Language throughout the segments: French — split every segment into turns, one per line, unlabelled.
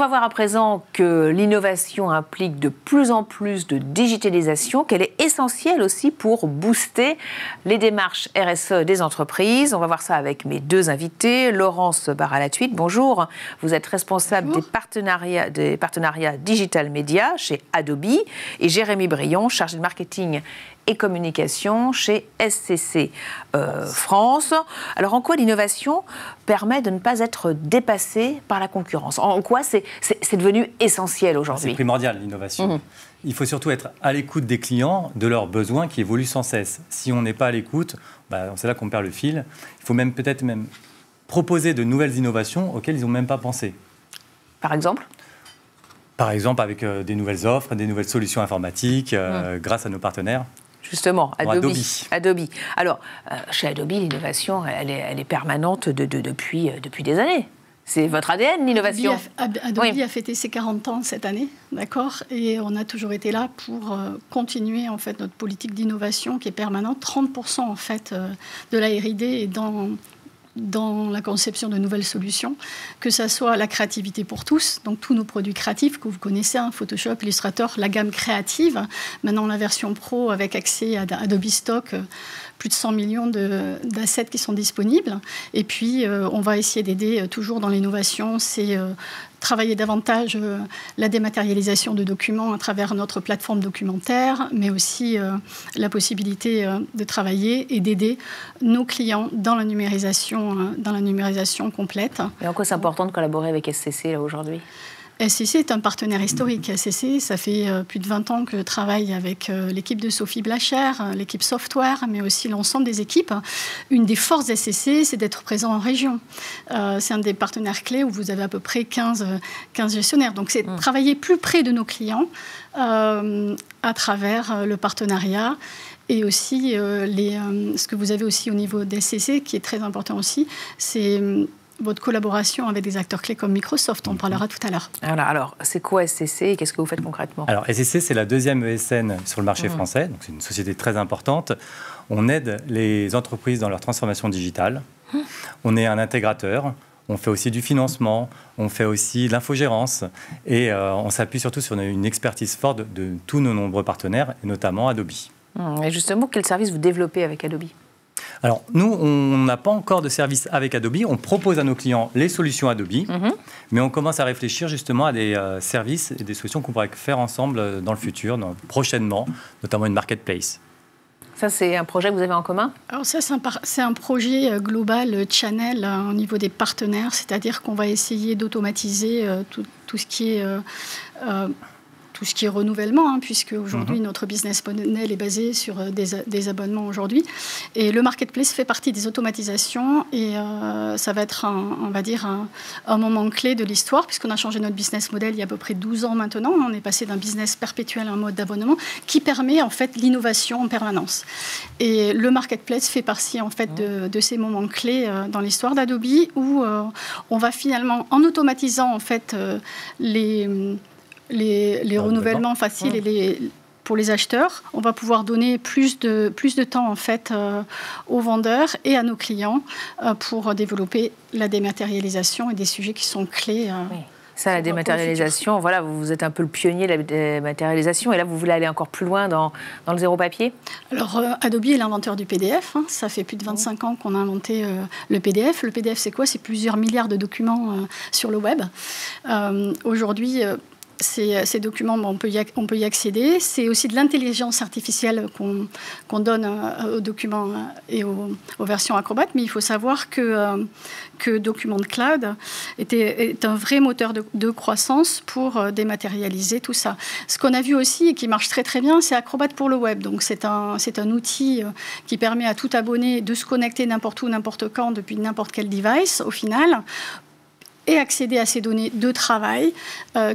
va voir à présent que l'innovation implique de plus en plus de digitalisation, qu'elle est essentielle aussi pour booster les démarches RSE des entreprises. On va voir ça avec mes deux invités. Laurence Barra-Latuite, bonjour. Vous êtes responsable des partenariats Digital Media chez Adobe, et Jérémy Brion, chargé de marketing et communication chez SCC France. Alors, en quoi l'innovation permet de ne pas être dépassée par la concurrence? En quoi c'est devenu essentiel aujourd'hui?
C'est primordial, l'innovation. Il faut surtout être à l'écoute des clients, de leurs besoins qui évoluent sans cesse. Si on n'est pas à l'écoute, c'est là qu'on perd le fil. Il faut peut-être proposer de nouvelles innovations auxquelles ils n'ont même pas pensé.
Par exemple
avec des nouvelles offres, des nouvelles solutions informatiques, grâce à nos partenaires.
Justement, Adobe. Alors, chez Adobe, l'innovation, elle est permanente depuis des années. C'est votre ADN, l'innovation.
Adobe a fêté ses 40 ans cette année, d'accord. Et on a toujours été là pour continuer, en fait, notre politique d'innovation qui est permanente. 30% en fait de la R&D est dans la conception de nouvelles solutions, que ça soit la créativité pour tous, donc tous nos produits créatifs que vous connaissez, Photoshop, Illustrator, la gamme créative, maintenant la version pro avec accès à Adobe Stock, plus de 100 millions d'assets qui sont disponibles. Et puis, on va essayer d'aider toujours dans l'innovation, c'est travailler davantage la dématérialisation de documents à travers notre plateforme documentaire, mais aussi la possibilité de travailler et d'aider nos clients dans la numérisation complète.
Et en quoi c'est important de collaborer avec SCC là aujourd'hui ?
SCC est un partenaire historique. SCC, ça fait plus de 20 ans que je travaille avec l'équipe de Sophie Blacher, l'équipe software, mais aussi l'ensemble des équipes. Une des forces SCC, c'est d'être présent en région. C'est un des partenaires clés où vous avez à peu près 15 gestionnaires. Donc, c'est travailler plus près de nos clients à travers le partenariat. Et aussi, ce que vous avez aussi au niveau d'SCC, qui est très important aussi, c'est votre collaboration avec des acteurs clés comme Microsoft. On parlera tout à l'heure.
Alors, c'est quoi SCC et qu'est-ce que vous faites concrètement?
Alors, SCC, c'est la deuxième ESN sur le marché français. Donc, c'est une société très importante. On aide les entreprises dans leur transformation digitale. On est un intégrateur. On fait aussi du financement. On fait aussi de l'infogérance. Et on s'appuie surtout sur une expertise forte de tous nos nombreux partenaires, et notamment Adobe.
Et justement, quel service vous développez avec Adobe?
Alors, nous, on n'a pas encore de service avec Adobe. On propose à nos clients les solutions Adobe, mais on commence à réfléchir justement à des services et des solutions qu'on pourrait faire ensemble dans le futur, prochainement, notamment une marketplace.
Ça, c'est un projet que vous avez en commun?
Alors ça, c'est un projet global channel au niveau des partenaires, c'est-à-dire qu'on va essayer d'automatiser tout ce qui est... tout ce qui est renouvellement, puisque aujourd'hui, notre business model est basé sur des abonnements aujourd'hui. Et le marketplace fait partie des automatisations et ça va être, un moment clé de l'histoire, puisqu'on a changé notre business model il y a à peu près 12 ans maintenant. On est passé d'un business perpétuel à un mode d'abonnement qui permet en fait l'innovation en permanence. Et le marketplace fait partie en fait de ces moments clés dans l'histoire d'Adobe où on va finalement, en automatisant en fait les renouvellements faciles pour les acheteurs, on va pouvoir donner plus de temps en fait aux vendeurs et à nos clients pour développer la dématérialisation et des sujets qui sont clés.
Ça, la dématérialisation, voilà, vous êtes un peu le pionnier de la dématérialisation et là, vous voulez aller encore plus loin dans le zéro papier? Alors,
Adobe est l'inventeur du PDF. Ça fait plus de 25 ans qu'on a inventé le PDF. Le PDF, c'est quoi? C'est plusieurs milliards de documents sur le web. Aujourd'hui... Ces documents, on peut y accéder. C'est aussi de l'intelligence artificielle qu'on donne aux documents et aux versions Acrobat. Mais il faut savoir que Document Cloud est un vrai moteur de croissance pour dématérialiser tout ça. Ce qu'on a vu aussi et qui marche très très bien, c'est Acrobat pour le web. Donc c'est un outil qui permet à tout abonné de se connecter n'importe où, n'importe quand, depuis n'importe quel device au final, et accéder à ces données de travail,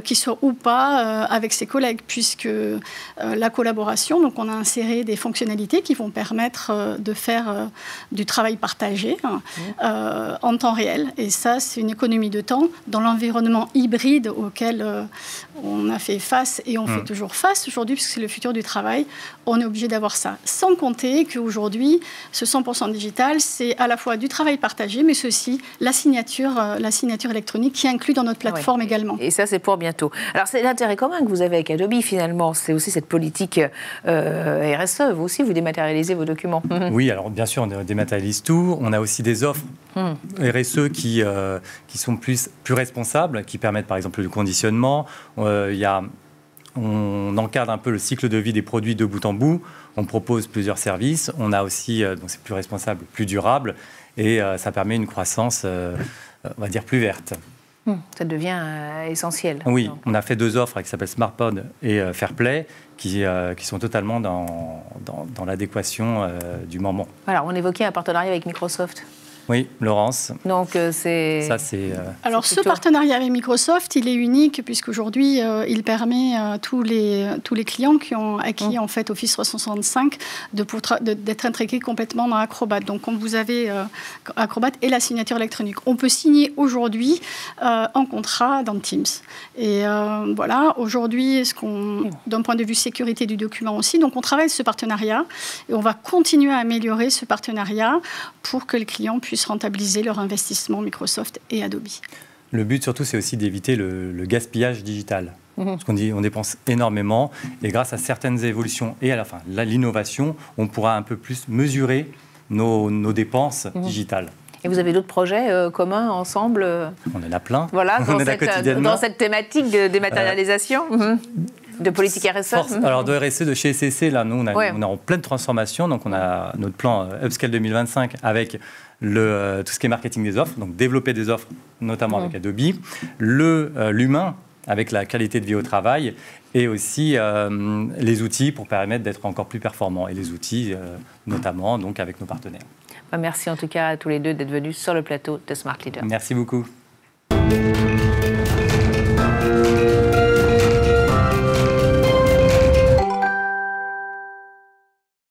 qu'ils soient ou pas avec ses collègues, puisque la collaboration, donc on a inséré des fonctionnalités qui vont permettre de faire du travail partagé en temps réel. Et ça, c'est une économie de temps dans l'environnement hybride auquel on a fait face et on fait toujours face aujourd'hui, puisque c'est le futur du travail. On est obligé d'avoir ça. Sans compter qu'aujourd'hui, ce 100% digital, c'est à la fois du travail partagé, mais c'est aussi la signature électronique électronique qui est inclus dans notre plateforme également.
Et ça, c'est pour bientôt. Alors, c'est l'intérêt commun que vous avez avec Adobe, finalement. C'est aussi cette politique RSE. Vous aussi, vous dématérialisez vos documents.
Oui, alors bien sûr, on dématérialise tout. On a aussi des offres RSE qui sont plus responsables, qui permettent par exemple le conditionnement. On encadre un peu le cycle de vie des produits de bout en bout. On propose plusieurs services. On a aussi, donc c'est plus responsable, plus durable, et ça permet une croissance, on va dire, plus verte.
Ça devient essentiel.
Oui, donc. On a fait 2 offres qui s'appellent SmartPod et Fairplay, qui sont totalement dans l'adéquation du moment.
Alors, on évoquait un partenariat avec Microsoft.
Oui, Laurence.
Donc, c'est...
Ça, c'est...
Alors, ce partenariat avec Microsoft, il est unique puisqu'aujourd'hui, il permet à tous les clients qui ont acquis en fait Office 365 d'être intégrés complètement dans Acrobat. Donc, comme vous avez Acrobat et la signature électronique, on peut signer aujourd'hui en contrat dans Teams. Et voilà, aujourd'hui, d'un point de vue sécurité du document aussi, donc on travaille ce partenariat et on va continuer à améliorer ce partenariat pour que les clients puissent rentabiliser leur investissement Microsoft et Adobe.
Le but surtout, c'est aussi d'éviter le gaspillage digital. Parce qu'on dépense énormément et grâce à certaines évolutions et à l'innovation, on pourra un peu plus mesurer nos dépenses digitales. Et
vous avez d'autres projets communs ensemble
On en a plein.
Voilà, dans cette thématique de dématérialisation de politique RSE.
Alors de RSE de chez SCC, là, nous, on est en pleine transformation. Donc on a notre plan Upscale 2025 avec tout ce qui est marketing des offres, donc développer des offres, notamment avec Adobe, l'humain, avec la qualité de vie au travail, et aussi les outils pour permettre d'être encore plus performants. Et les outils, notamment, donc avec nos partenaires.
Merci en tout cas à tous les deux d'être venus sur le plateau de Smart Leader.
Merci beaucoup.